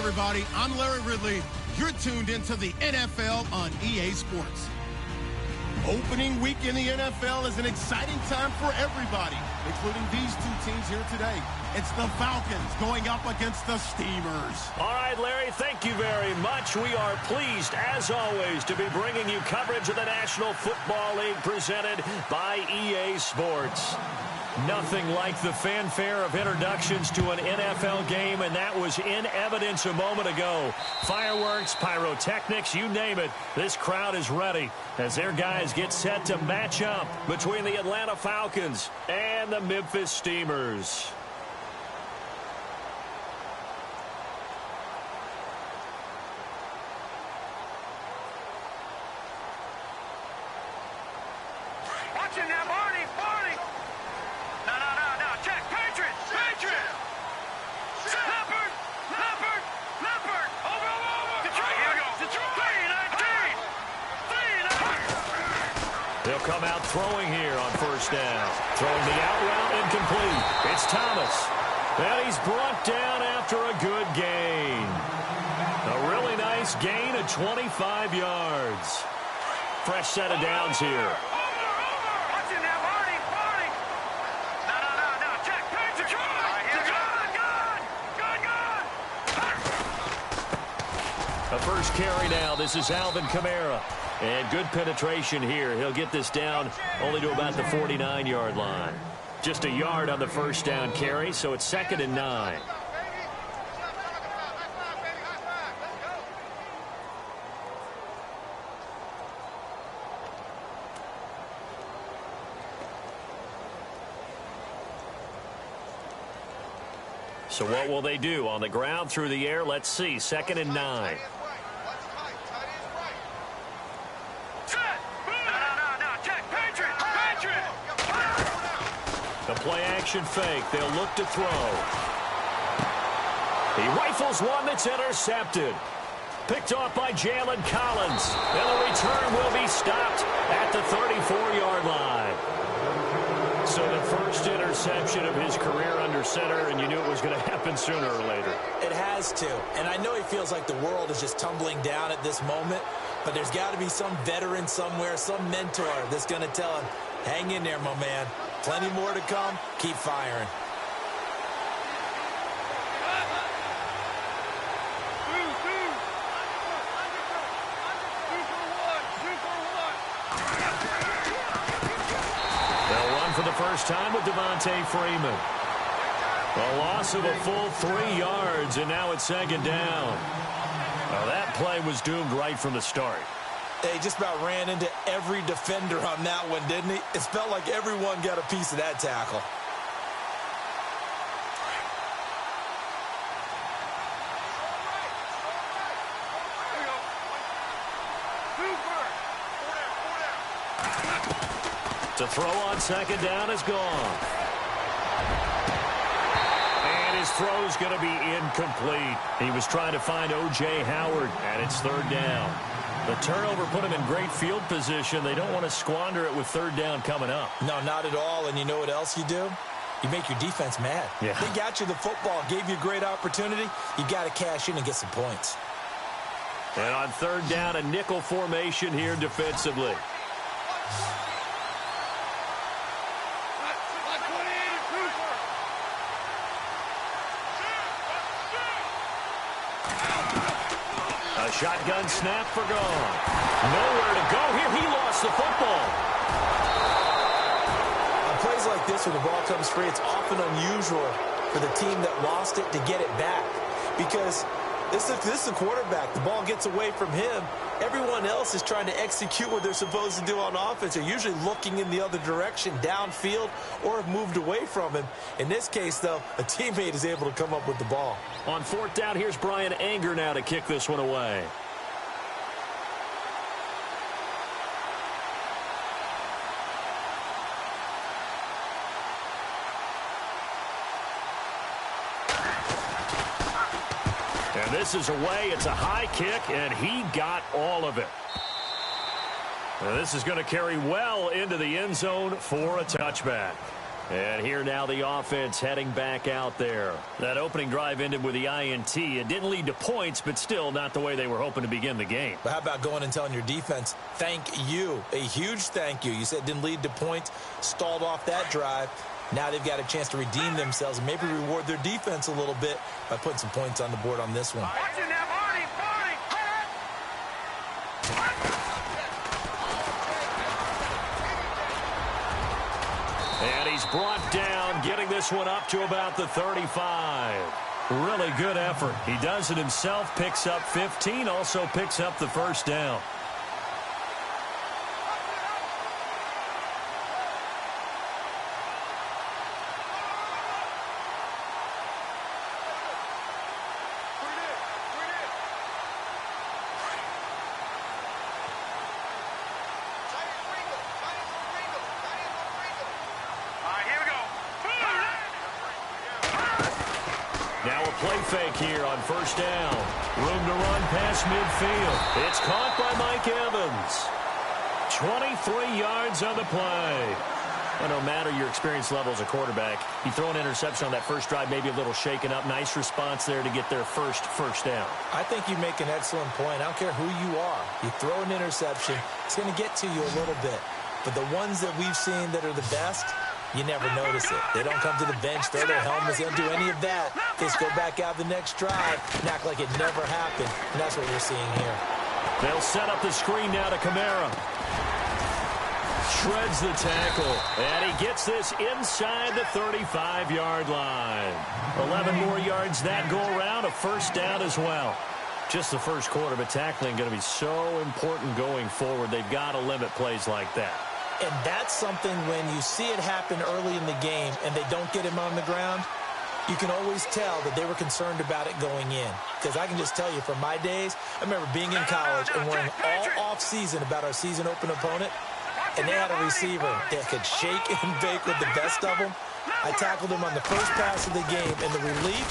everybody. I'm Larry Ridley. You're tuned into the NFL on EA Sports. Opening week in the NFL is an exciting time for everybody, including these two teams here today. It's the Falcons going up against the Steamers. All right, Larry, thank you very much. We are pleased, as always, to be bringing you coverage of the National Football League presented by EA Sports. Nothing like the fanfare of introductions to an NFL game, and that was in evidence a moment ago. Fireworks, pyrotechnics, you name it. This crowd is ready as their guys get set to match up between the Atlanta Falcons and the Memphis Steamers. Watching now, Barney. No, check, Patriots. Leopard. Over. Detroit, here we go. Detroit. 3-19. They'll come out throwing here on first down. Throwing the out route incomplete. It's Thomas. And he's brought down after a good gain. A really nice gain of 25 yards. Fresh set of downs here. A first carry now. This is Alvin Kamara. And good penetration here. He'll get this down only to about the 49-yard line. Just a yard on the first down carry, so it's 2nd and 9. So what will they do? On the ground, through the air? Let's see. 2nd and 9. The play-action fake. They'll look to throw. He rifles one that's intercepted. Picked off by Jalen Collins. And the return will be stopped at the 34-yard line. So the first interception of his career under center, and you knew it was going to happen sooner or later. It has to. And I know he feels like the world is just tumbling down at this moment, but there's got to be some veteran somewhere, some mentor that's going to tell him, hang in there, my man. Plenty more to come. Keep firing. For the first time with Devontae Freeman. A loss of a full 3 yards, and now it's 2nd down. Well, that play was doomed right from the start. He just about ran into every defender on that one, didn't he? It felt like everyone got a piece of that tackle. To throw on 2nd down is gone. And his throw's going to be incomplete. He was trying to find O.J. Howard, and it's 3rd down. The turnover put him in great field position. They don't want to squander it with 3rd down coming up. No, not at all. And you know what else you do? You make your defense mad. Yeah. They got you the football, gave you a great opportunity. You got to cash in and get some points. And on 3rd down, a nickel formation here defensively. A shotgun snap for gone. Nowhere to go here. He lost the football. On plays like this, when the ball comes free, it's often unusual for the team that lost it to get it back. Because this is the quarterback. The ball gets away from him. Everyone else is trying to execute what they're supposed to do on offense. They're usually looking in the other direction, downfield, or have moved away from him. In this case, though, a teammate is able to come up with the ball. On 4th down, here's Brian Anger now to kick this one away. And this is away. It's a high kick, and he got all of it. And this is going to carry well into the end zone for a touchback. And here now the offense heading back out there. That opening drive ended with the INT. It didn't lead to points, but still not the way they were hoping to begin the game. But how about going and telling your defense, thank you, a huge thank you. You said it didn't lead to points, stalled off that drive. Now they've got a chance to redeem themselves and maybe reward their defense a little bit by putting some points on the board on this one. Watch it now, Barney, Barney. And he's brought down, getting this one up to about the 35. Really good effort. He does it himself, picks up 15, also picks up the first down. Now a play fake here on first down. Room to run past midfield. It's caught by Mike Evans. 23 yards on the play. And no matter your experience level as a quarterback, you throw an interception on that first drive, maybe a little shaken up. Nice response there to get their first down. I think you make an excellent point. I don't care who you are. You throw an interception, it's going to get to you a little bit. But the ones that we've seen that are the best, you never notice it. They don't come to the bench, throw their helmets, they don't do any of that. They just go back out the next drive and act like it never happened. And that's what we're seeing here. They'll set up the screen now to Kamara. Shreds the tackle. And he gets this inside the 35-yard line. 11 more yards that go around. A first down as well. Just the first quarter, but tackling going to be so important going forward. They've got to limit plays like that. And that's something when you see it happen early in the game and they don't get him on the ground, you can always tell that they were concerned about it going in. Because I can just tell you from my days, I remember being in college and worrying all off-season about our season open opponent, and they had a receiver that could shake and bake with the best of them. I tackled him on the first pass of the game, and the relief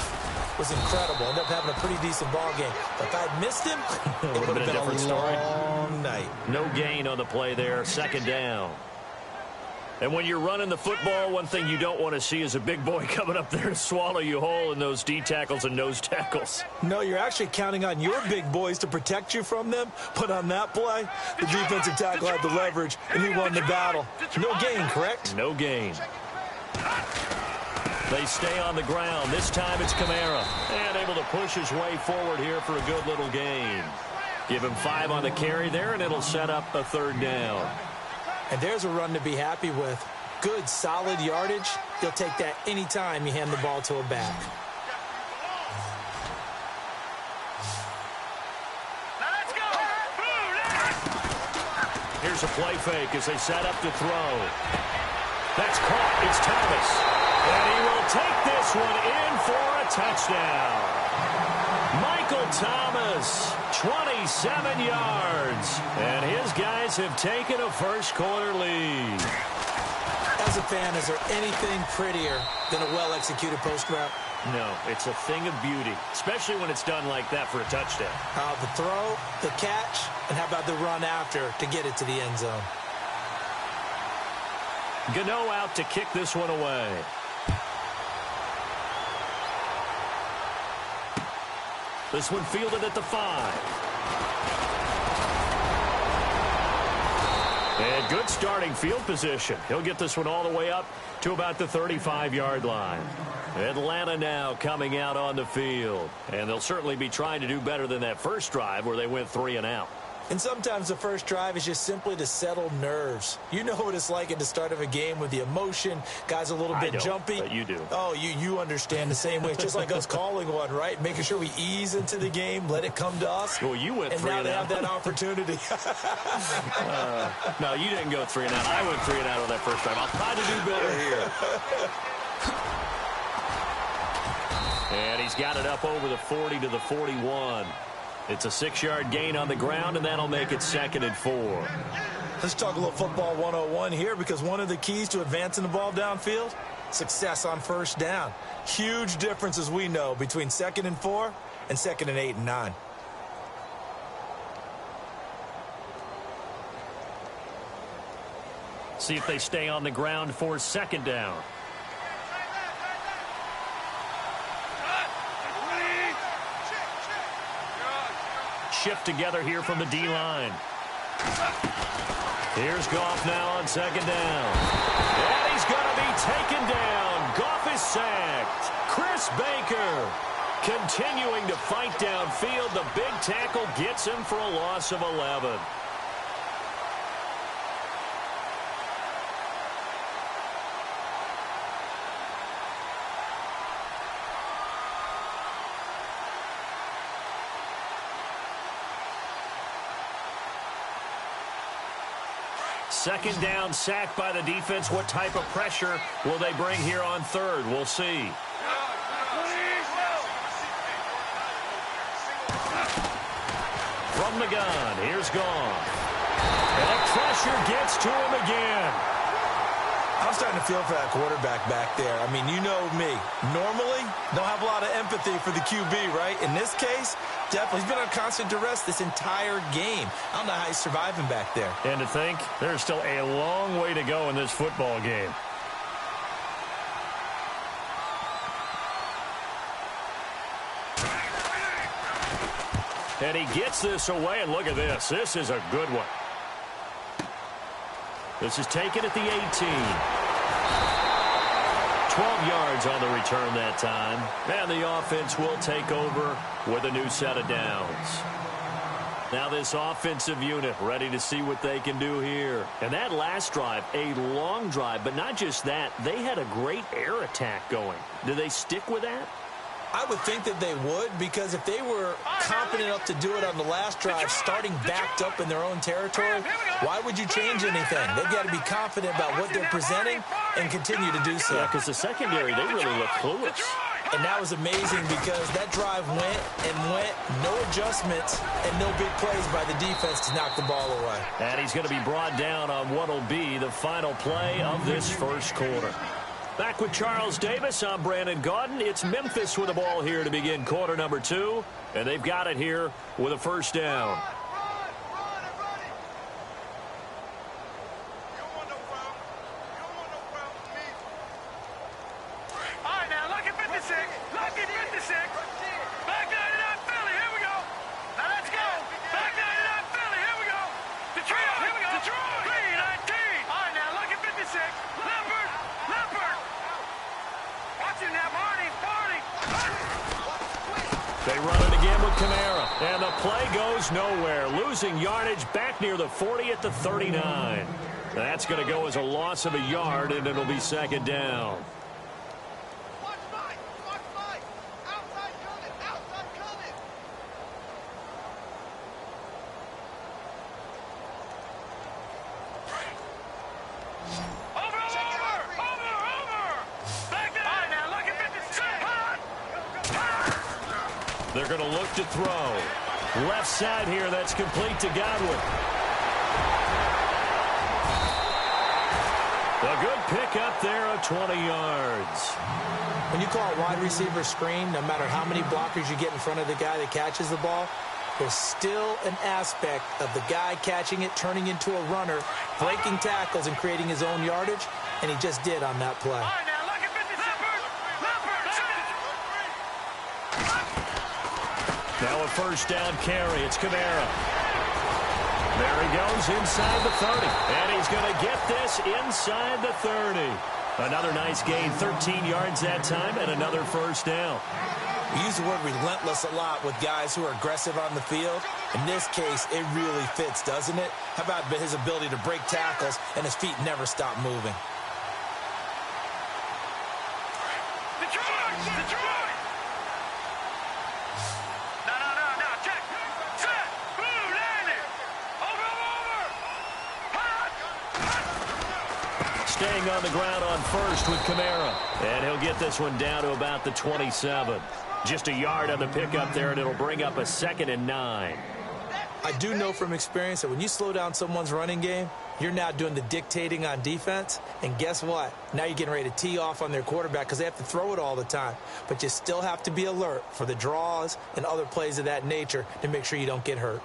was incredible. Ended up having a pretty decent ball game. But if I'd missed him, it would have been a different story. Long night. No gain on the play there. Second down. And when you're running the football, one thing you don't want to see is a big boy coming up there to swallow you whole in those D tackles and nose tackles. No, you're actually counting on your big boys to protect you from them. But on that play, the defensive tackle had the leverage, and he won the battle. No gain, correct? No gain. They stay on the ground. This time it's Kamara. And able to push his way forward here for a good little gain. Give him 5 on the carry there, and it'll set up a third down. And there's a run to be happy with. Good, solid yardage. You'll take that anytime you hand the ball to a back. Let's go! Here's a play fake as they set up to throw. That's caught. It's Thomas. And he will take this one in for a touchdown. Michael Thomas, 27 yards. And his guys have taken a first-quarter lead. As a fan, is there anything prettier than a well-executed post route? No, it's a thing of beauty, especially when it's done like that for a touchdown. The throw, the catch, and how about the run after to get it to the end zone? Gano out to kick this one away. This one fielded at the 5. And good starting field position. He'll get this one all the way up to about the 35-yard line. Atlanta now coming out on the field. And they'll certainly be trying to do better than that first drive where they went 3 and out. And sometimes the first drive is just simply to settle nerves. You know what it's like at the start of a game with the emotion. Guys a little bit jumpy. But you do. Oh, you understand the same way. It's just like us calling one, right? Making sure we ease into the game, let it come to us. Well, you went 3 and out. And now they have that opportunity. No, you didn't go 3 and out. I went 3 and out on that first drive. I'll try to do better here. And he's got it up over the 40 to the 41. It's a 6-yard gain on the ground, and that'll make it 2nd and 4. Let's talk a little football 101 here, because one of the keys to advancing the ball downfield, success on first down. Huge difference, as we know, between 2nd and 4 and 2nd and 8 and 9. See if they stay on the ground for 2nd down. shift together here from the D-line. Here's Goff now on second down. And he's going to be taken down. Goff is sacked. Chris Baker continuing to fight downfield. The big tackle gets him for a loss of 11. Second down, sack by the defense. What type of pressure will they bring here on third? We'll see. From the gun, here's Goff. And pressure gets to him again. I'm starting to feel for that quarterback back there. I mean, you know me. Normally, don't have a lot of empathy for the QB, right? In this case, definitely. He's been on constant duress this entire game. I don't know how he's surviving back there. And to think, there's still a long way to go in this football game. And he gets this away, and look at this. This is a good one. This is taken at the 18. 12 yards on the return that time. And the offense will take over with a new set of downs. Now this offensive unit ready to see what they can do here. And that last drive, a long drive, but not just that. They had a great air attack going. Do they stick with that? I would think that they would, because if they were confident enough to do it on the last drive, starting backed up in their own territory, why would you change anything? They've got to be confident about what they're presenting and continue to do so. Yeah, because the secondary, they really look clueless. And that was amazing because that drive went and went, no adjustments and no big plays by the defense to knock the ball away. And he's going to be brought down on what will be the final play of this first quarter. Back with Charles Davis, I'm Brandon Gaudin. It's Memphis with the ball here to begin quarter number 2. And they've got it here with a first down. They run it again with Kamara. And the play goes nowhere. Losing yardage back near the 40 at the 39. That's going to go as a loss of a yard, and it'll be second down. They're going to look to throw. Left side here, that's complete to Godwin. A good pick up there of 20 yards. When you call a wide receiver screen, no matter how many blockers you get in front of the guy that catches the ball, there's still an aspect of the guy catching it, turning into a runner, breaking tackles and creating his own yardage, and he just did on that play. Now a first down carry. It's Kamara. There he goes inside the 30. And he's going to get this inside the 30. Another nice gain, 13 yards that time, and another first down. We use the word relentless a lot with guys who are aggressive on the field. In this case, it really fits, doesn't it? How about his ability to break tackles and his feet never stop moving? Staying on the ground on first with Kamara. And he'll get this one down to about the 27. Just a yard on the pickup there, and it'll bring up a 2nd and 9. I do know from experience that when you slow down someone's running game, you're now doing the dictating on defense. And guess what? Now you're getting ready to tee off on their quarterback because they have to throw it all the time. But you still have to be alert for the draws and other plays of that nature to make sure you don't get hurt.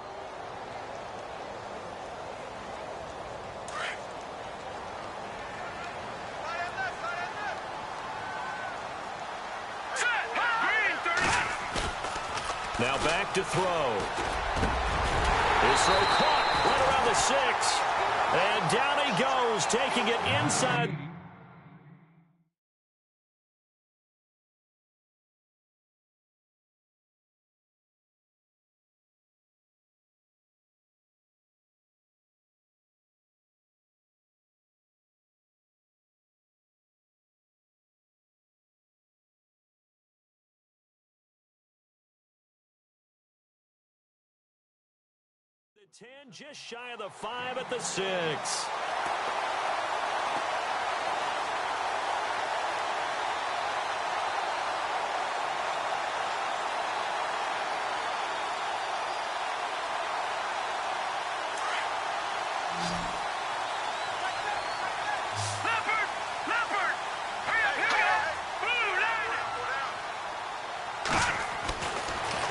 Now back to throw. His throw caught right around the 6. And down he goes, taking it inside. The 10, just shy of the 5 at the 6.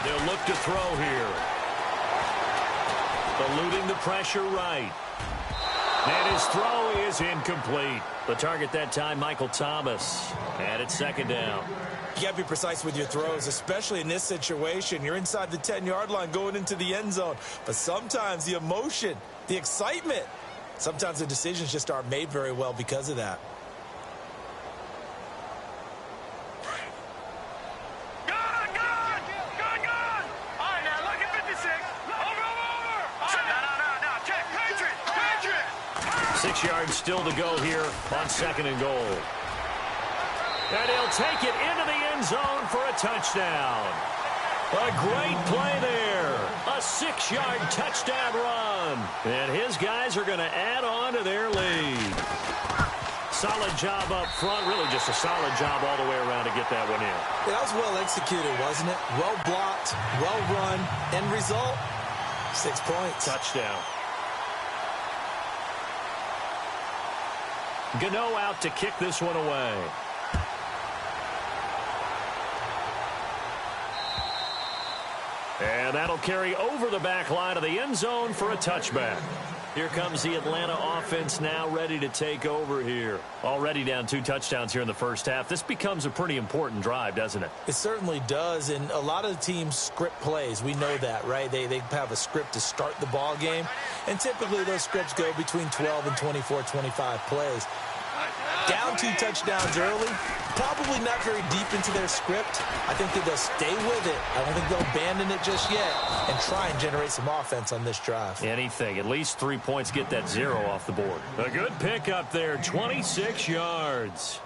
They'll look to throw here. Eluding the pressure right. And his throw is incomplete. The target that time, Michael Thomas. And it's second down. You got to be precise with your throws, especially in this situation. You're inside the 10-yard line going into the end zone. But sometimes the emotion, the excitement, sometimes the decisions just aren't made very well because of that. All right, now look at 56. Over. Check. Patriot. 6 yards still to go here on second and goal. And he'll take it into the end zone for a touchdown. A great play there. A 6-yard touchdown run. And his guys are going to add on to their lead. Solid job up front. Really just a solid job all the way around to get that one in. Yeah, that was well executed, wasn't it? Well blocked, well run. End result, 6 points. Touchdown. Gano out to kick this one away. And that'll carry over the back line of the end zone for a touchback. Here comes the Atlanta offense now ready to take over here. Already down 2 touchdowns here in the first half. This becomes a pretty important drive, doesn't it? It certainly does, and a lot of the teams script plays. We know that, right? They have a script to start the ball game, and typically those scripts go between 12 and 24, 25 plays. Down 2 touchdowns early, probably not very deep into their script. I think that they'll stay with it. I don't think they'll abandon it just yet and try and generate some offense on this drive. Anything. At least 3 points, get that 0 off the board. A good pickup there, 26 yards.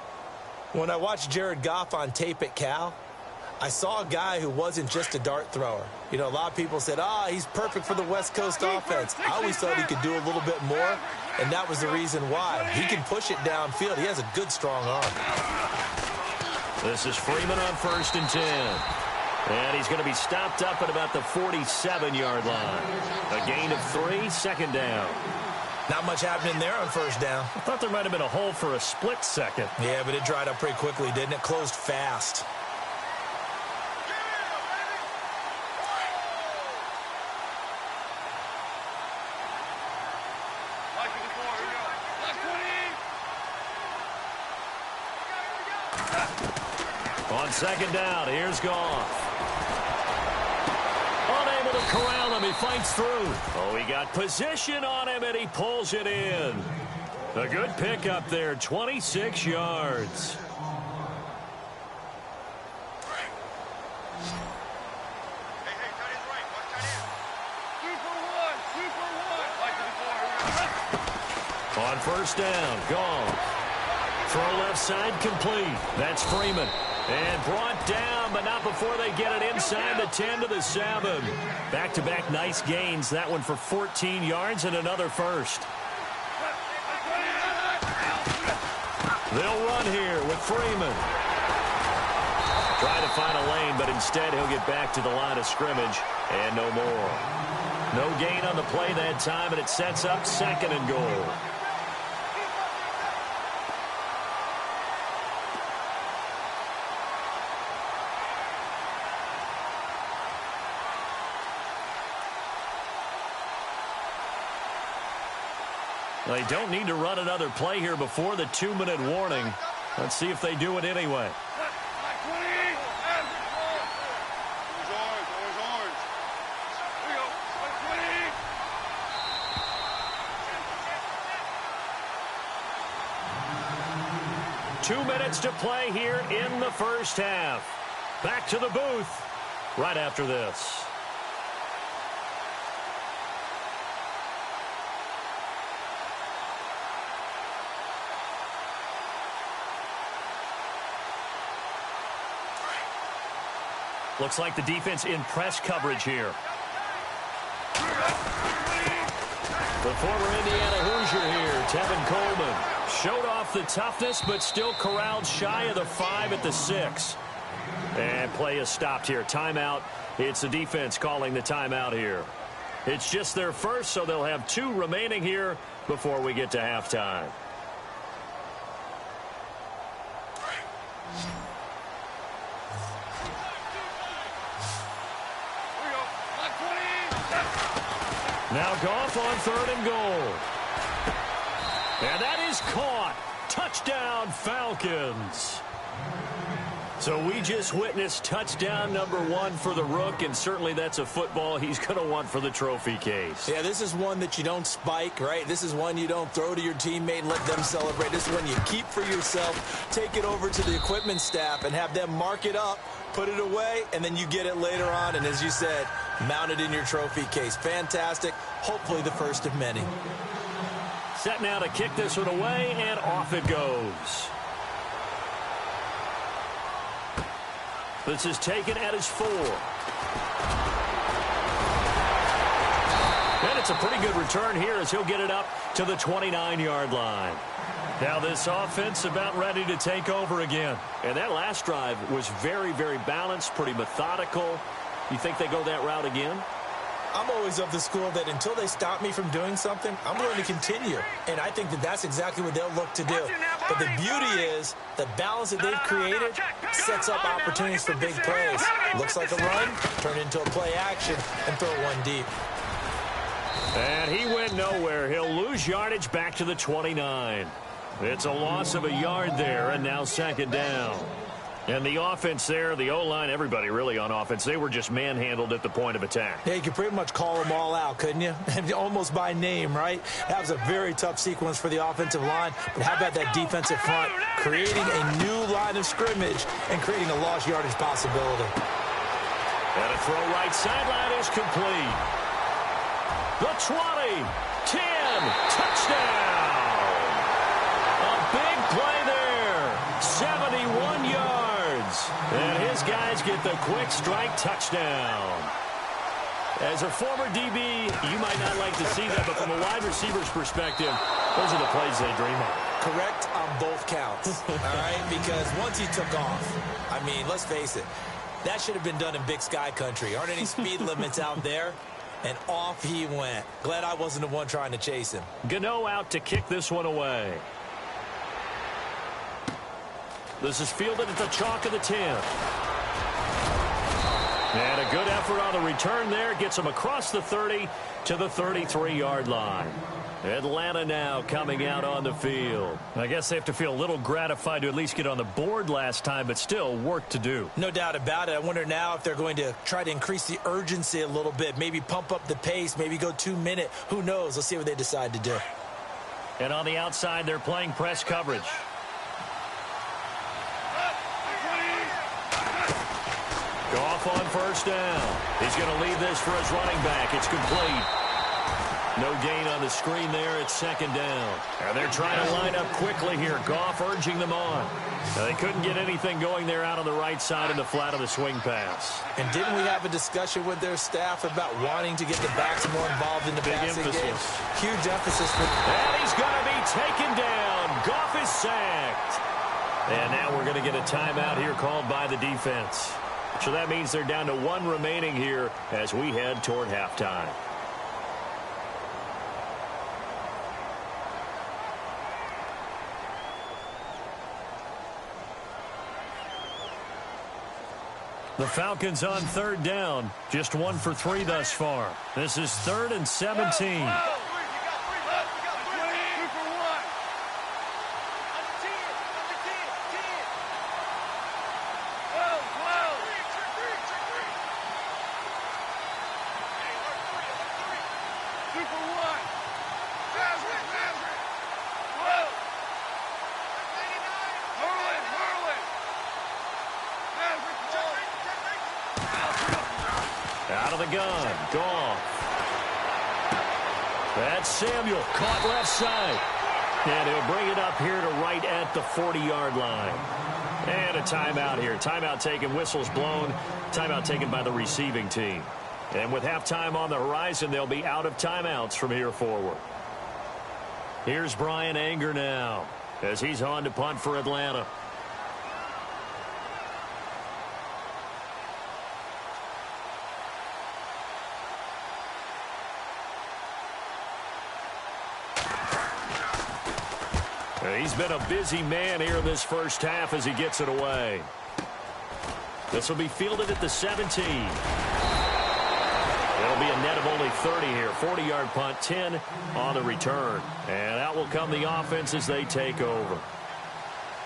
When I watched Jared Goff on tape at Cal, I saw a guy who wasn't just a dart thrower. You know, a lot of people said, he's perfect for the West Coast offense. I always thought he could do a little bit more, and that was the reason why. He can push it downfield. He has a good, strong arm. This is Freeman on 1st and 10. And he's going to be stopped up at about the 47-yard line. A gain of 3, second down. Not much happening there on first down. I thought there might have been a hole for a split second. Yeah, but it dried up pretty quickly, didn't it? Closed fast. On second down, here's Goff. Unable to corral him, he fights through. Oh, he got position on him, and he pulls it in. A good pickup there, 26 yards. On first down, Goff. Throw left side complete. That's Freeman. And brought down, but not before they get it inside the 10 to the 7. Back-to-back nice gains. That one for 14 yards and another first. They'll run here with Freeman. Try to find a lane, but instead he'll get back to the line of scrimmage and no more. No gain on the play that time, and it sets up second and goal. They don't need to run another play here before the 2-minute warning. Let's see if they do it anyway. 2 minutes to play here in the first half. Back to the booth right after this. Looks like the defense in press coverage here. The former Indiana Hoosier here, Tevin Coleman, showed off the toughness, but still corralled shy of the 5 at the 6. And play is stopped here. Timeout. It's the defense calling the timeout here. It's just their first, so they'll have 2 remaining here before we get to halftime. Now Goff on 3rd and goal. And that is caught. Touchdown, Falcons. So we just witnessed touchdown number 1 for the Rook, and certainly that's a football he's going to want for the trophy case. Yeah, this is one that you don't spike, right? This is one you don't throw to your teammate and let them celebrate. This is one you keep for yourself, take it over to the equipment staff, and have them mark it up, put it away, and then you get it later on, and as you said, mount it in your trophy case. Fantastic. Hopefully the first of many. Set now to kick this one away, and off it goes. This is taken at his 4. And it's a pretty good return here as he'll get it up to the 29-yard line. Now this offense about ready to take over again. And that last drive was very, very balanced, pretty methodical. You think they go that route again? I'm always of the school that until they stop me from doing something, I'm going to continue. And I think that that's exactly what they'll look to do. But the beauty is the balance that they've created sets up opportunities for big plays. Looks like a run, turn into a play action, and throw one deep. And he went nowhere. He'll lose yardage back to the 29. It's a loss of a yard there, and now 2nd down. And the offense there, the O-line, everybody really on offense, they were just manhandled at the point of attack. Yeah, you could pretty much call them all out, couldn't you? Almost by name, right? That was a very tough sequence for the offensive line. But how about that defensive front creating a new line of scrimmage and creating a lost yardage possibility? And a throw right sideline is complete. The 20, 10, touchdown. A big play there. 71 yards. And his guys get the quick strike touchdown. As a former DB, you might not like to see that, but from a wide receiver's perspective, those are the plays they dream of. Correct on both counts, all right? Because once he took off, I mean, let's face it, that should have been done in Big Sky country. Aren't any speed limits out there? And off he went. Glad I wasn't the one trying to chase him. Gano out to kick this one away. This is fielded at the chalk of the 10. And a good effort on the return there. Gets him across the 30 to the 33-yard line. Atlanta now coming out on the field. I guess they have to feel a little gratified to at least get on the board last time, but still work to do. No doubt about it. I wonder now if they're going to try to increase the urgency a little bit, maybe pump up the pace, maybe go 2-minute. Who knows? Let's see what they decide to do. And on the outside, they're playing press coverage. Goff on 1st down. He's going to lead this for his running back. It's complete. No gain on the screen there. It's 2nd down. And they're trying to line up quickly here. Goff urging them on. Now, they couldn't get anything going there out on the right side in the flat of the swing pass. And didn't we have a discussion with their staff about wanting to get the backs more involved in the passing game? Huge emphasis. And he's going to be taken down. Goff is sacked. And now we're going to get a timeout here called by the defense. So that means they're down to 1 remaining here as we head toward halftime. The Falcons on 3rd down. Just 1 for 3 thus far. This is 3rd and 17. Out of the gun. Goff. That's Samuel. Caught left side. And he'll bring it up here to right at the 40-yard line. And a timeout here. Timeout taken. Whistles blown. Timeout taken by the receiving team. And with halftime on the horizon, they'll be out of timeouts from here forward. Here's Brian Anger now as he's on to punt for Atlanta. He's been a busy man here in this first half as he gets it away. This will be fielded at the 17. It'll be a net of only 30 here. 40-yard punt, 10 on the return. And out will come the offense as they take over.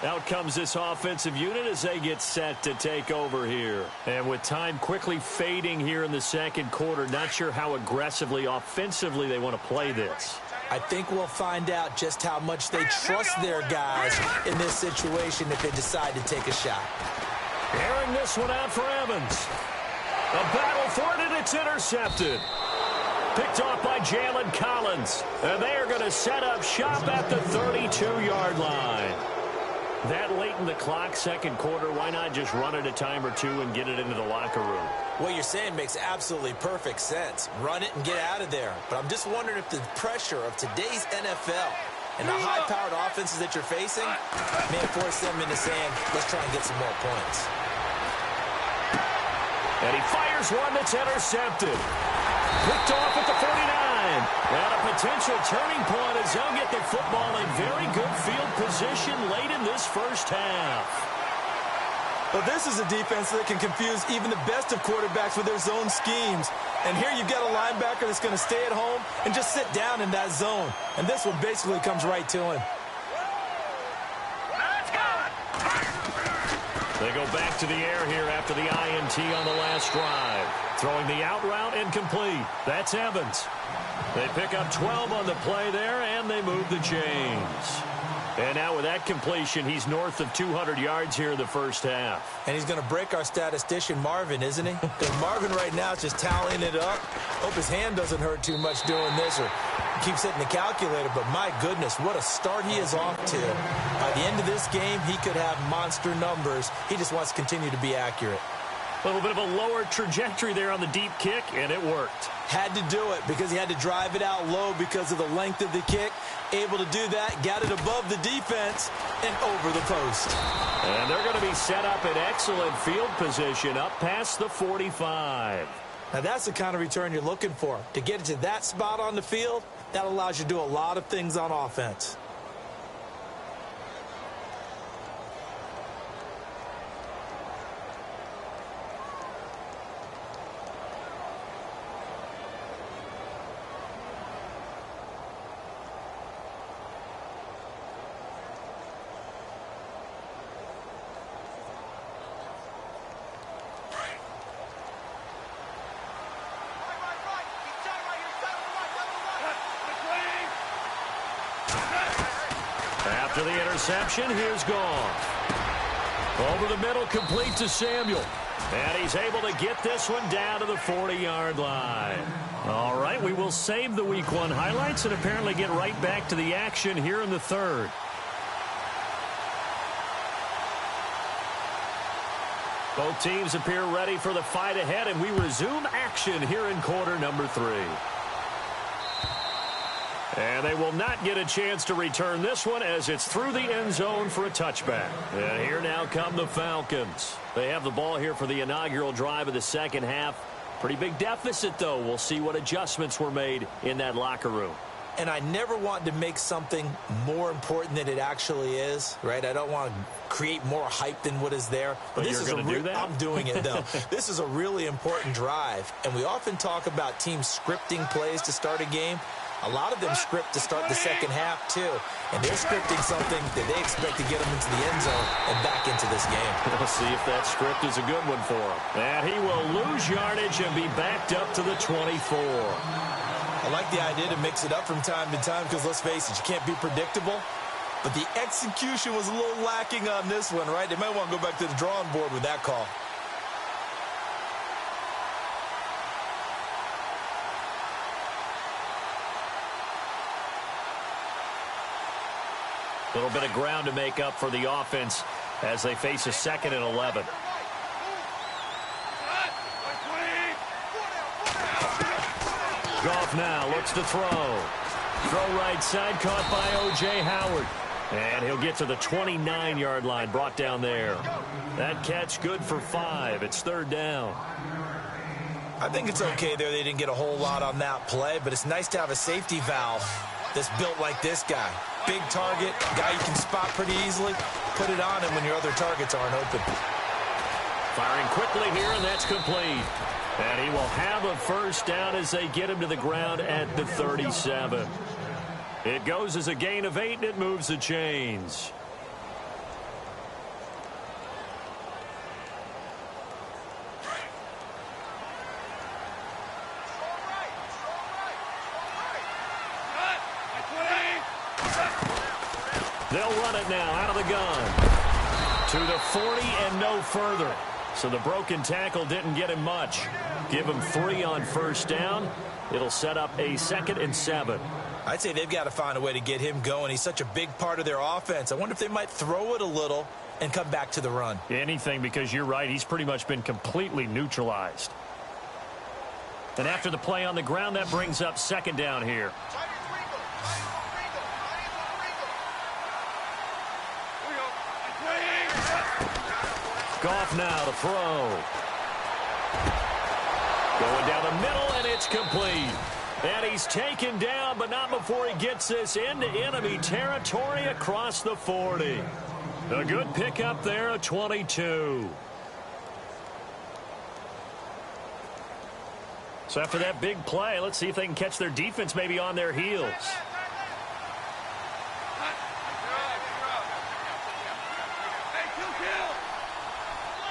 Out comes this offensive unit as they get set to take over here. And with time quickly fading here in the second quarter, not sure how aggressively, offensively they want to play this. I think we'll find out just how much they trust their guys in this situation if they decide to take a shot. Airing this one out for Evans. A battle for it, and it's intercepted. Picked off by Jalen Collins. And they are going to set up shop at the 32-yard line. That late in the clock, second quarter, why not just run it a time or two and get it into the locker room? What you're saying makes absolutely perfect sense. Run it and get out of there. But I'm just wondering if the pressure of today's NFL and the high-powered offenses that you're facing may force them into saying, let's try and get some more points. And he fires one that's intercepted. Picked off at the 49. And a potential turning point as they'll get the football in very good field position late in this first half. Well, this is a defense that can confuse even the best of quarterbacks with their zone schemes. And here you've got a linebacker that's going to stay at home and just sit down in that zone. And this one basically comes right to him. They go back to the air here after the INT on the last drive. Throwing the out route incomplete. That's Evans. They pick up 12 on the play there, and they move the chains. And now with that completion, he's north of 200 yards here in the first half. And he's going to break our statistician Marvin, isn't he? Because Marvin right now is just tallying it up. Hope his hand doesn't hurt too much doing this or keeps hitting the calculator. But my goodness, what a start he is off to. By the end of this game, he could have monster numbers. He just wants to continue to be accurate. A little bit of a lower trajectory there on the deep kick, and it worked. Had to do it because he had to drive it out low because of the length of the kick. Able to do that, got it above the defense and over the post. And they're going to be set up in excellent field position up past the 45. Now that's the kind of return you're looking for. To get it to that spot on the field, that allows you to do a lot of things on offense. After the interception, here's Goff. Over the middle, complete to Samuel. And he's able to get this one down to the 40-yard line. All right, we will save the Week 1 highlights and apparently get right back to the action here in the third. Both teams appear ready for the fight ahead, and we resume action here in quarter number 3. And they will not get a chance to return this one as it's through the end zone for a touchback. And here now come the Falcons. They have the ball here for the inaugural drive of the second half. Pretty big deficit, though. We'll see what adjustments were made in that locker room. And I never want to make something more important than it actually is, right? I don't want to create more hype than what is there. But this you're going to do that? I'm doing it, though. This is a really important drive. And we often talk about teams scripting plays to start a game. A lot of them script to start the second half, too. And they're scripting something that they expect to get them into the end zone and back into this game. We'll see if that script is a good one for him. And he will lose yardage and be backed up to the 24. I like the idea to mix it up from time to time because, let's face it, you can't be predictable. But the execution was a little lacking on this one, right? They might want to go back to the drawing board with that call. A little bit of ground to make up for the offense as they face a 2nd and 11. Goff now looks to throw. Throw right side, caught by O.J. Howard. And he'll get to the 29-yard line, brought down there. That catch good for 5. It's 3rd down. I think it's okay there. They didn't get a whole lot on that play, but it's nice to have a safety valve that's built like this guy. Big target, guy you can spot pretty easily. Put it on him when your other targets aren't open. Firing quickly here, and that's complete. And he will have a 1st down as they get him to the ground at the 37. It goes as a gain of 8, and it moves the chains. They'll run it now out of the gun. To the 40 and no further. So the broken tackle didn't get him much. Give him 3 on 1st down. It'll set up a 2nd and 7. I'd say they've got to find a way to get him going. He's such a big part of their offense. I wonder if they might throw it a little and come back to the run. Anything, because you're right. He's pretty much been completely neutralized. And after the play on the ground, that brings up 2nd down here. Goff now to throw. Going down the middle, and it's complete. And he's taken down, but not before he gets this into enemy territory across the 40. A good pickup there, a 22. So after that big play, let's see if they can catch their defense maybe on their heels.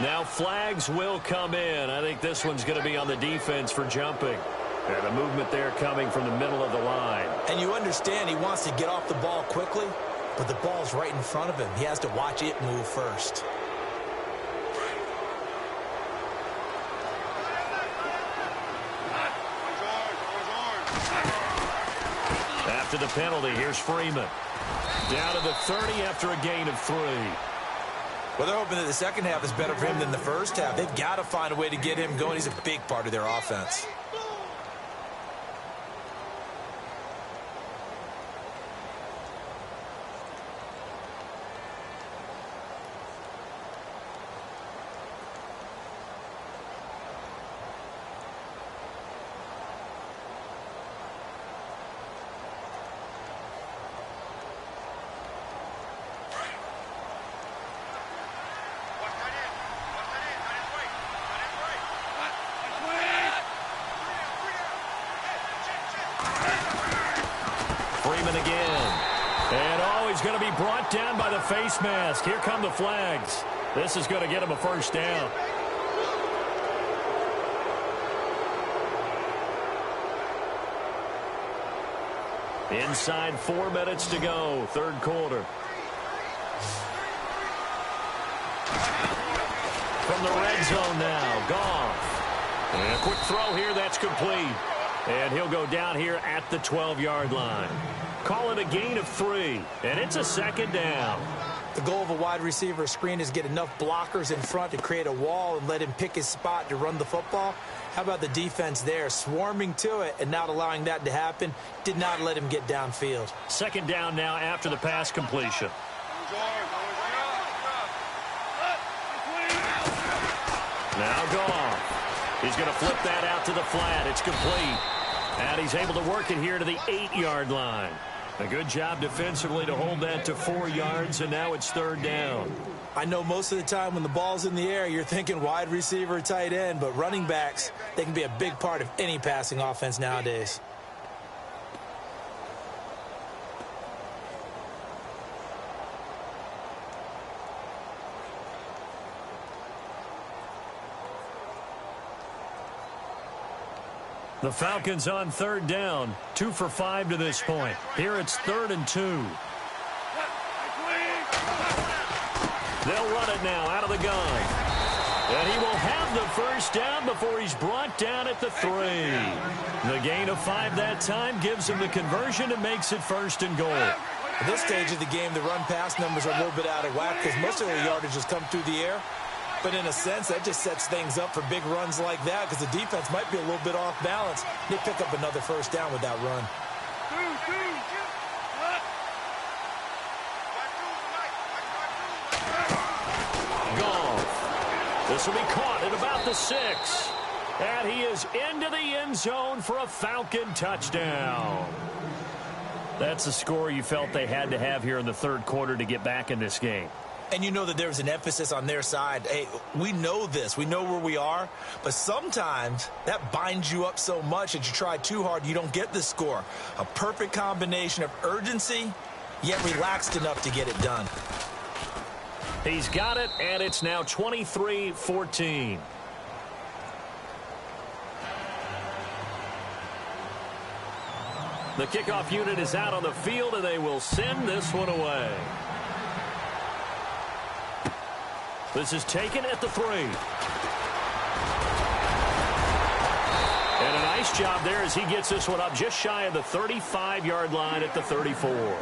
Now flags will come in. I think this one's going to be on the defense for jumping. And a movement there coming from the middle of the line. And you understand he wants to get off the ball quickly, but the ball's right in front of him. He has to watch it move first. After the penalty, here's Freeman. Down to the 30 after a gain of 3. Well, they're hoping that the second half is better for him than the first half. They've got to find a way to get him going. He's a big part of their offense. Going to be brought down by the face mask. Here come the flags. This is going to get him a 1st down. Inside 4 minutes to go, 3rd quarter. From the red zone now, Goff. And a quick throw here, that's complete. And he'll go down here at the 12-yard line. Call it a gain of 3, and it's a 2nd down. The goal of a wide receiver screen is get enough blockers in front to create a wall and let him pick his spot to run the football. How about the defense there, swarming to it and not allowing that to happen? Did not let him get downfield. 2nd down now after the pass completion. Now Goff. He's going to flip that out to the flat. It's complete. And he's able to work it here to the 8-yard line. A good job defensively to hold that to 4 yards, and now it's 3rd down. I know most of the time when the ball's in the air, you're thinking wide receiver, tight end, but running backs, they can be a big part of any passing offense nowadays. The Falcons on 3rd down, 2 for 5 to this point. Here it's 3rd and 2. They'll run it now out of the gun. And he will have the 1st down before he's brought down at the 3. The gain of 5 that time gives him the conversion and makes it 1st and goal. At this stage of the game, the run-pass numbers are a little bit out of whack because most of the yardage has come through the air. But in a sense, that just sets things up for big runs like that because the defense might be a little bit off balance. They pick up another first down with that run. Goff. This will be caught at about the 6. And he is into the end zone for a Falcon touchdown. That's the score you felt they had to have here in the third quarter to get back in this game. And you know that there's an emphasis on their side. Hey, we know this. We know where we are. But sometimes that binds you up so much that you try too hard, you don't get the score. A perfect combination of urgency, yet relaxed enough to get it done. He's got it, and it's now 23-14. The kickoff unit is out on the field, and they will send this one away. This is taken at the 3. And a nice job there as he gets this one up just shy of the 35-yard line at the 34.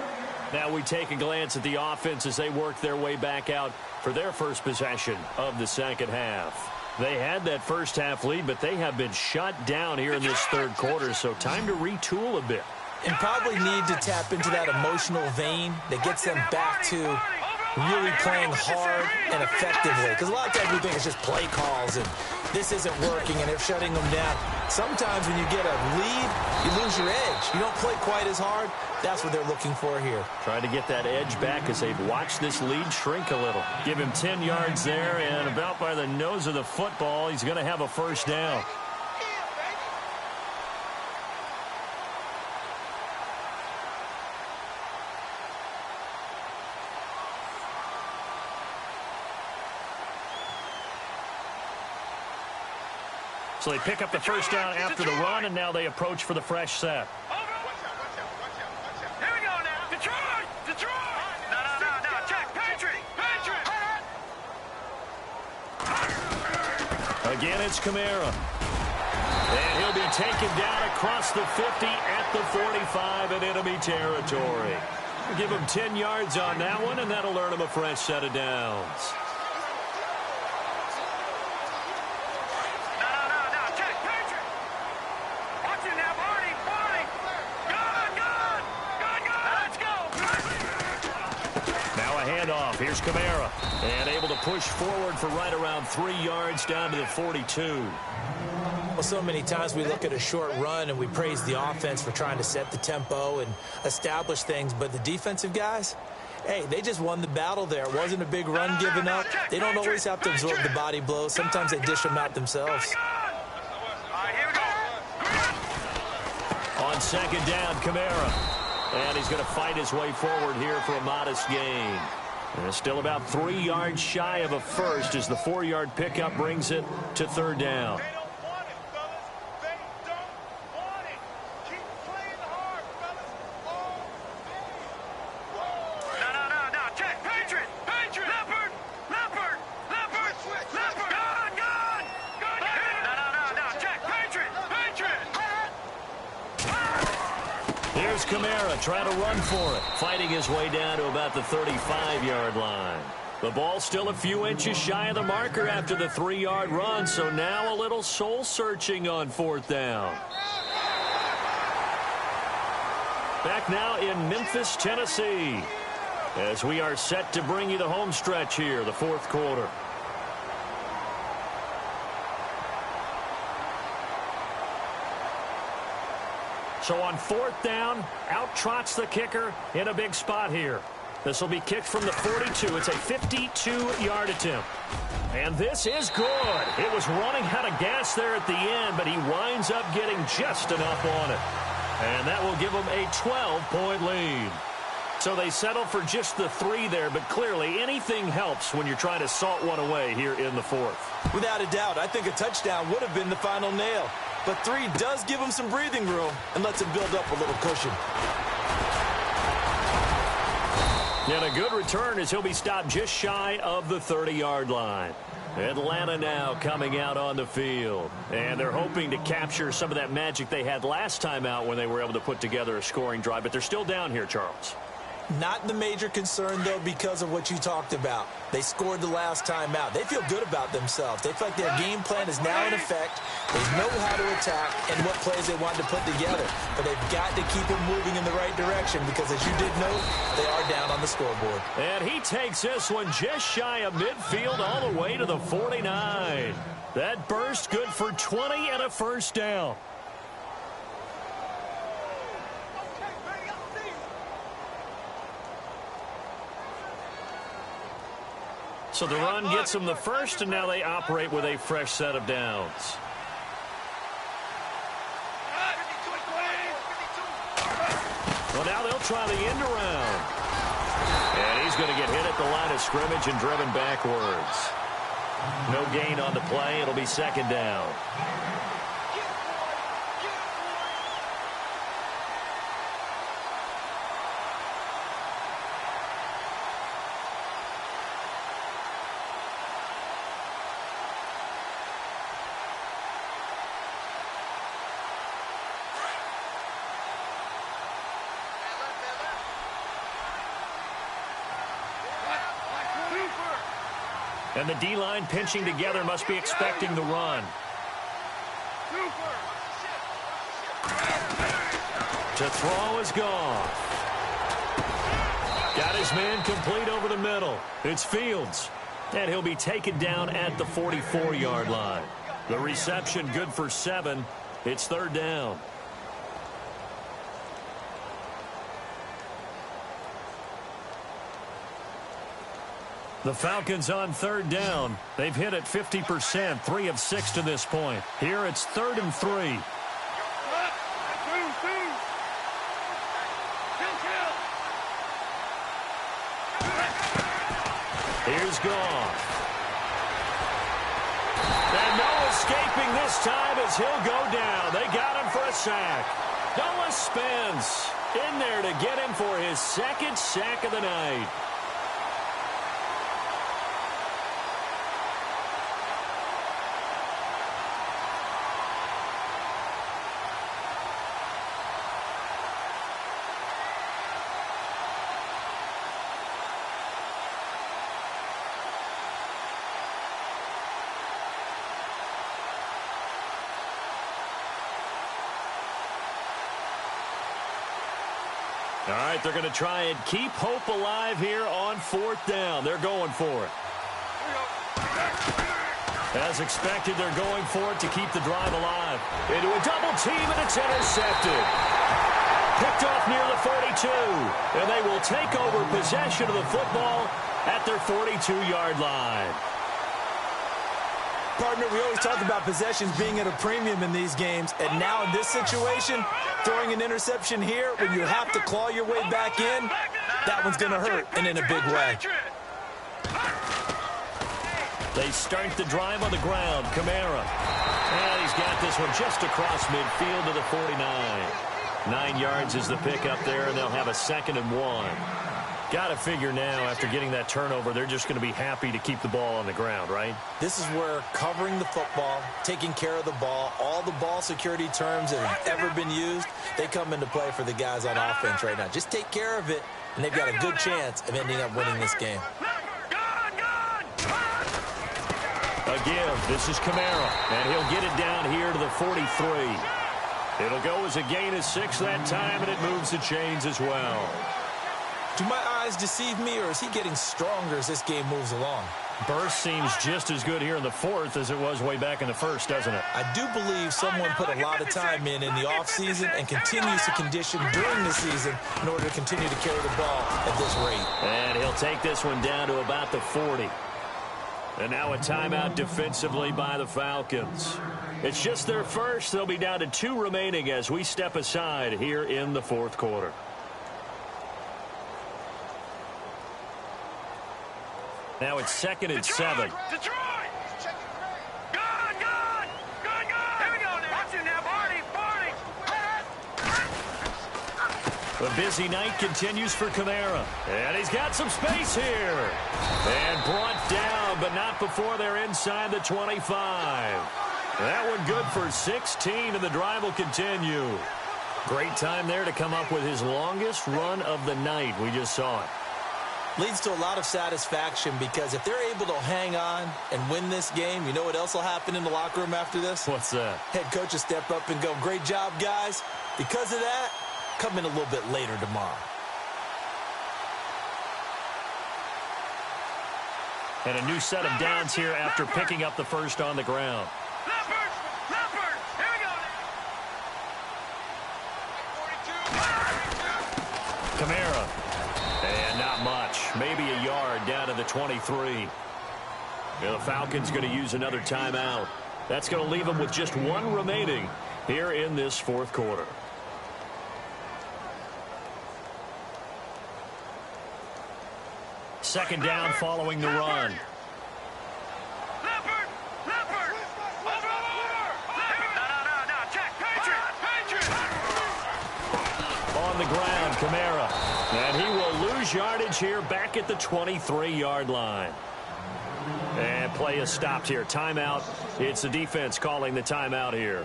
Now we take a glance at the offense as they work their way back out for their first possession of the second half. They had that first half lead, but they have been shut down here in this third quarter, so time to retool a bit. And probably need to tap into that emotional vein that gets them back to really playing hard and effectively. Because a lot of times we think it's just play calls and this isn't working and they're shutting them down. Sometimes when you get a lead, you lose your edge. You don't play quite as hard. That's what they're looking for here. Trying to get that edge back as they've watched this lead shrink a little. Give him 10 yards there, and about by the nose of the football, he's going to have a first down. So they pick up the first down after the run, and now they approach for the fresh set. Here we go now. Detroit! Detroit! No. Check. Patriot! Again, it's Kamara. And he'll be taken down across the 50 at the 45 in enemy territory. We'll give him 10 yards on that one, and that'll earn him a fresh set of downs. Here's Kamara, and able to push forward for right around 3 yards down to the 42. Well, so many times we look at a short run and we praise the offense for trying to set the tempo and establish things, but the defensive guys, hey, they just won the battle there. It wasn't a big run given up. They don't always have to absorb the body blows. Sometimes they dish them out themselves. On second down, Kamara. And he's going to fight his way forward here for a modest gain. And still about 3 yards shy of a first as the 4-yard pickup brings it to third down. No. Check. Patriot! Leopard! Good! No. Check. Patriot! Here's Kamara trying to run for it, fighting his way down to about the 35-yard line. The ball still a few inches shy of the marker after the 3-yard run, so now a little soul-searching on fourth down. Back now in Memphis, Tennessee, as we are set to bring you the home stretch here, the fourth quarter. So on fourth down, out trots the kicker in a big spot here. This will be kicked from the 42. It's a 52-yard attempt. And this is good. It was running out of gas there at the end, but he winds up getting just enough on it. And that will give them a 12-point lead. So they settle for just the 3 there, but clearly anything helps when you're trying to salt one away here in the fourth. Without a doubt, I think a touchdown would have been the final nail. But 3 does give him some breathing room and lets him build up a little cushion. And a good return as he'll be stopped just shy of the 30-yard line. Atlanta now coming out on the field. And they're hoping to capture some of that magic they had last time out when they were able to put together a scoring drive. But they're still down here, Charles. Not the major concern, though, because of what you talked about. They scored the last time out. They feel good about themselves. They feel like their game plan is now in effect. They know how to attack and what plays they want to put together. But they've got to keep it moving in the right direction because, as you did note, they are down on the scoreboard. And he takes this one just shy of midfield all the way to the 49. That burst good for 20 and a first down. So the run gets them the first, and now they operate with a fresh set of downs. Well, now they'll try the end around. And he's going to get hit at the line of scrimmage and driven backwards. No gain on the play. It'll be second down. And the D-line pinching together must be expecting the run. To throw is gone. Got his man complete over the middle. It's Fields. And he'll be taken down at the 44-yard line. The reception good for 7. It's third down. The Falcons on third down. They've hit it 50%, 3 of 6 to this point. Here it's 3rd and 3. Here's Goff. And no escaping this time as he'll go down. They got him for a sack. Noah Spence in there to get him for his second sack of the night. All right, they're going to try and keep hope alive here on 4th down. They're going for it. As expected, they're going for it to keep the drive alive. Into a double team, and it's intercepted. Picked off near the 42, and they will take over possession of the football at their 42-yard line. Partner, we always talk about possessions being at a premium in these games, and now in this situation, throwing an interception here when you have to claw your way back in, that one's going to hurt, and in a big way. They start the drive on the ground. Kamara. And he's got this one just across midfield to the 49. 9 yards is the pick up there, and they'll have a 2nd and 1. Got to figure now, after getting that turnover, they're just going to be happy to keep the ball on the ground, right? This is where covering the football, taking care of the ball, all the ball security terms that have ever been used, they come into play for the guys on offense right now. Just take care of it, and they've got a good chance of ending up winning this game. A give. This is Kamara, and he'll get it down here to the 43. It'll go as a gain of 6 that time, and it moves the chains as well. Do my eyes deceive me, or is he getting stronger as this game moves along? Burst seems just as good here in the 4th as it was way back in the 1st, doesn't it? I do believe someone put a lot of time in the offseason and continues to condition during the season in order to continue to carry the ball at this rate. And he'll take this one down to about the 40. And now a timeout defensively by the Falcons. It's just their first. They'll be down to 2 remaining as we step aside here in the 4th quarter. Now it's 2nd and 7. Detroit! Good! Here we go now. Watch it now, Barney! The busy night continues for Kamara. And he's got some space here. And brought down, but not before they're inside the 25. That one good for 16, and the drive will continue. Great time there to come up with his longest run of the night. We just saw it. Leads to a lot of satisfaction because if they're able to hang on and win this game, you know what else will happen in the locker room after this? What's that? Head coach will step up and go, great job, guys. Because of that, come in a little bit later tomorrow. And a new set of downs here after picking up the first on the ground. Kamara. And not much. Maybe a yard down to the 23. The Falcons going to use another timeout. That's going to leave them with just one remaining here in this fourth quarter. Second down following the run. On the ground, Kamara. And he will lose yardage here back at the 23-yard line. And play is stopped here. Timeout. It's the defense calling the timeout here.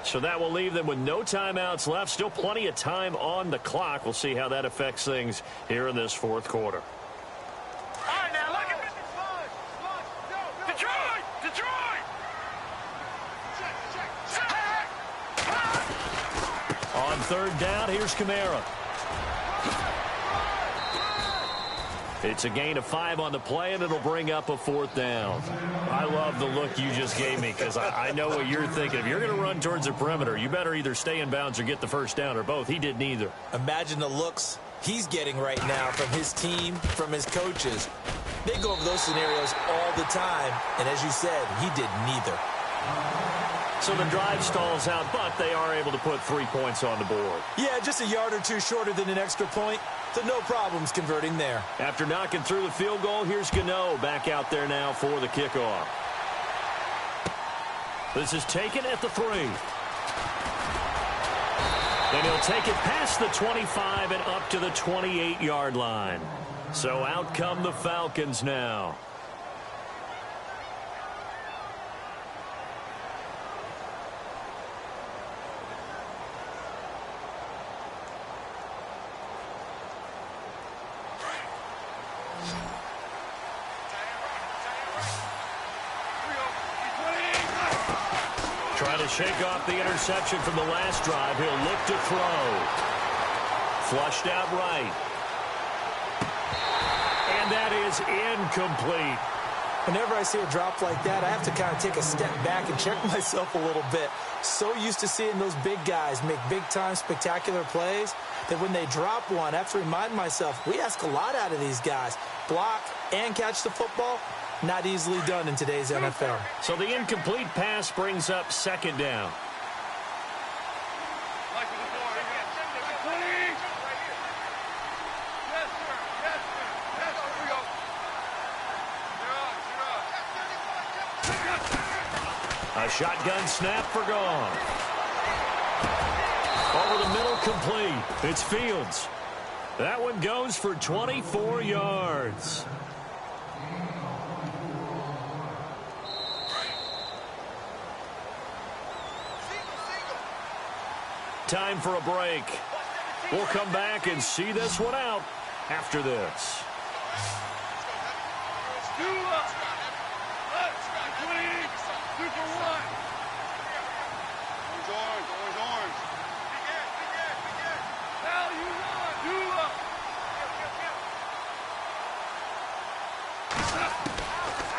So that will leave them with no timeouts left. Still plenty of time on the clock. We'll see how that affects things here in this fourth quarter. On third down, here's Kamara. It's a gain of 5 on the play, and it'll bring up a fourth down. I love the look you just gave me because I know what you're thinking. If you're going to run towards the perimeter, you better either stay in bounds or get the first down or both. He did neither. Imagine the looks he's getting right now from his team, from his coaches. They go over those scenarios all the time, and as you said, he did neither. So the drive stalls out, but they are able to put 3 points on the board. Yeah, just a yard or two shorter than an extra point, so no problems converting there. After knocking through the field goal, here's Gano back out there now for the kickoff. This is taken at the 3. And he'll take it past the 25 and up to the 28-yard line. So out come the Falcons now. Trying to shake off the interception from the last drive. He'll look to throw. Flushed out right. And that is incomplete. Whenever I see a drop like that, I have to kind of take a step back and check myself a little bit. So used to seeing those big guys make big-time spectacular plays that when they drop one, I have to remind myself, we ask a lot out of these guys. Block and catch the football. Not easily done in today's NFL. So the incomplete pass brings up second down. A shotgun snap for gone. Over the middle, complete. It's Fields. That one goes for 24 yards. Time for a break. We'll come back and see this one out after this.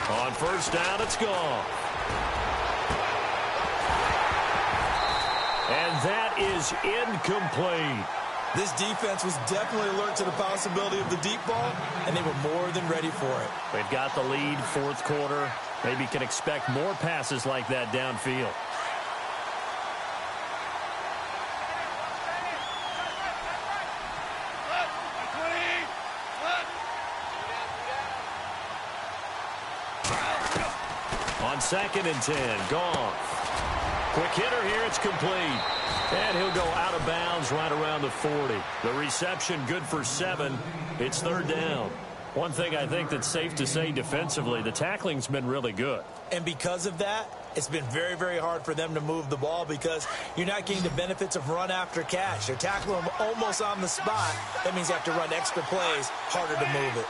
On first down, it's gone. And that is incomplete. This defense was definitely alert to the possibility of the deep ball, and they were more than ready for it. They've got the lead, fourth quarter. Maybe can expect more passes like that downfield. On 2nd and 10, gone. Quick hitter here, it's complete. And he'll go out of bounds right around the 40. The reception good for 7. It's third down. One thing I think that's safe to say defensively, the tackling's been really good. And because of that, it's been very, very hard for them to move the ball because you're not getting the benefits of run after catch. They're tackling them almost on the spot. That means you have to run extra plays, harder to move it.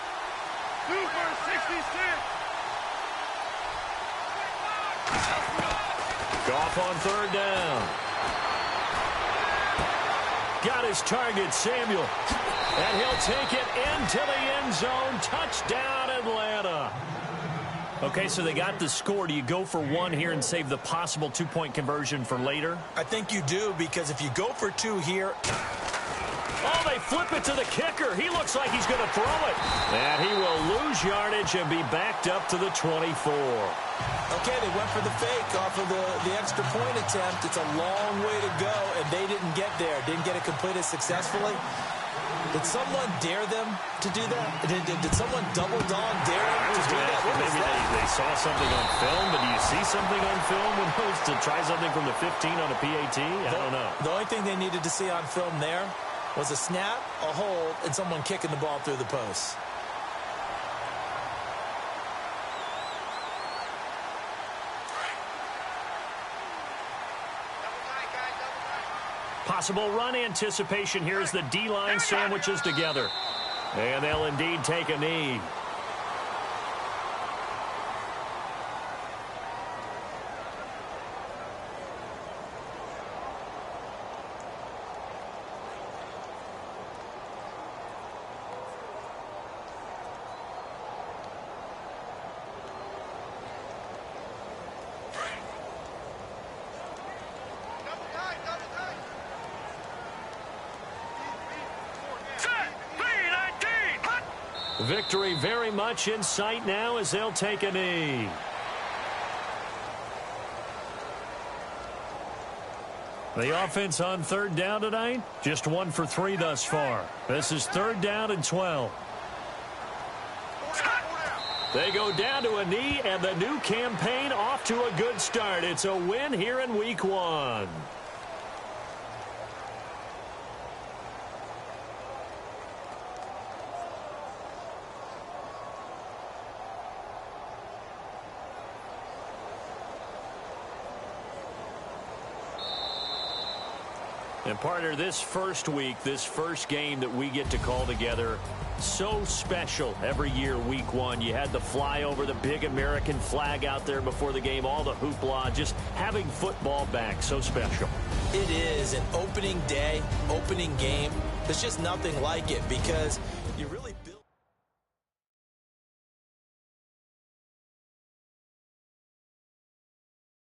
2 for 66. Goff on third down. Got his target, Samuel. And he'll take it into the end zone. Touchdown, Atlanta. Okay, so they got the score. Do you go for one here and save the possible two-point conversion for later? I think you do, because if you go for 2 here... Oh, they flip it to the kicker. He looks like he's going to throw it. And he will lose yardage and be backed up to the 24. Okay, they went for the fake off of the extra point attempt. It's a long way to go, and they didn't get there. Didn't get it completed successfully. Did someone dare them to do that? Did someone double dog dare them to do that? Maybe they saw something on film, but do you see something on film when it was to try something from the 15 on a PAT? I don't know. The only thing they needed to see on film there was a snap, a hold, and someone kicking the ball through the post. Possible run anticipation here as the D-line sandwiches together. And they'll indeed take a knee. Victory very much in sight now as they'll take a knee. The offense on third down tonight, just 1 for 3 thus far. This is 3rd down and 12. They go down to a knee, and the new campaign off to a good start. It's a win here in week 1. And partner, this first week, this first game that we get to call together, so special every year, week 1. You had the flyover, the big American flag out there before the game, all the hoopla, just having football back, so special. It is an opening day, opening game. There's just nothing like it because you really...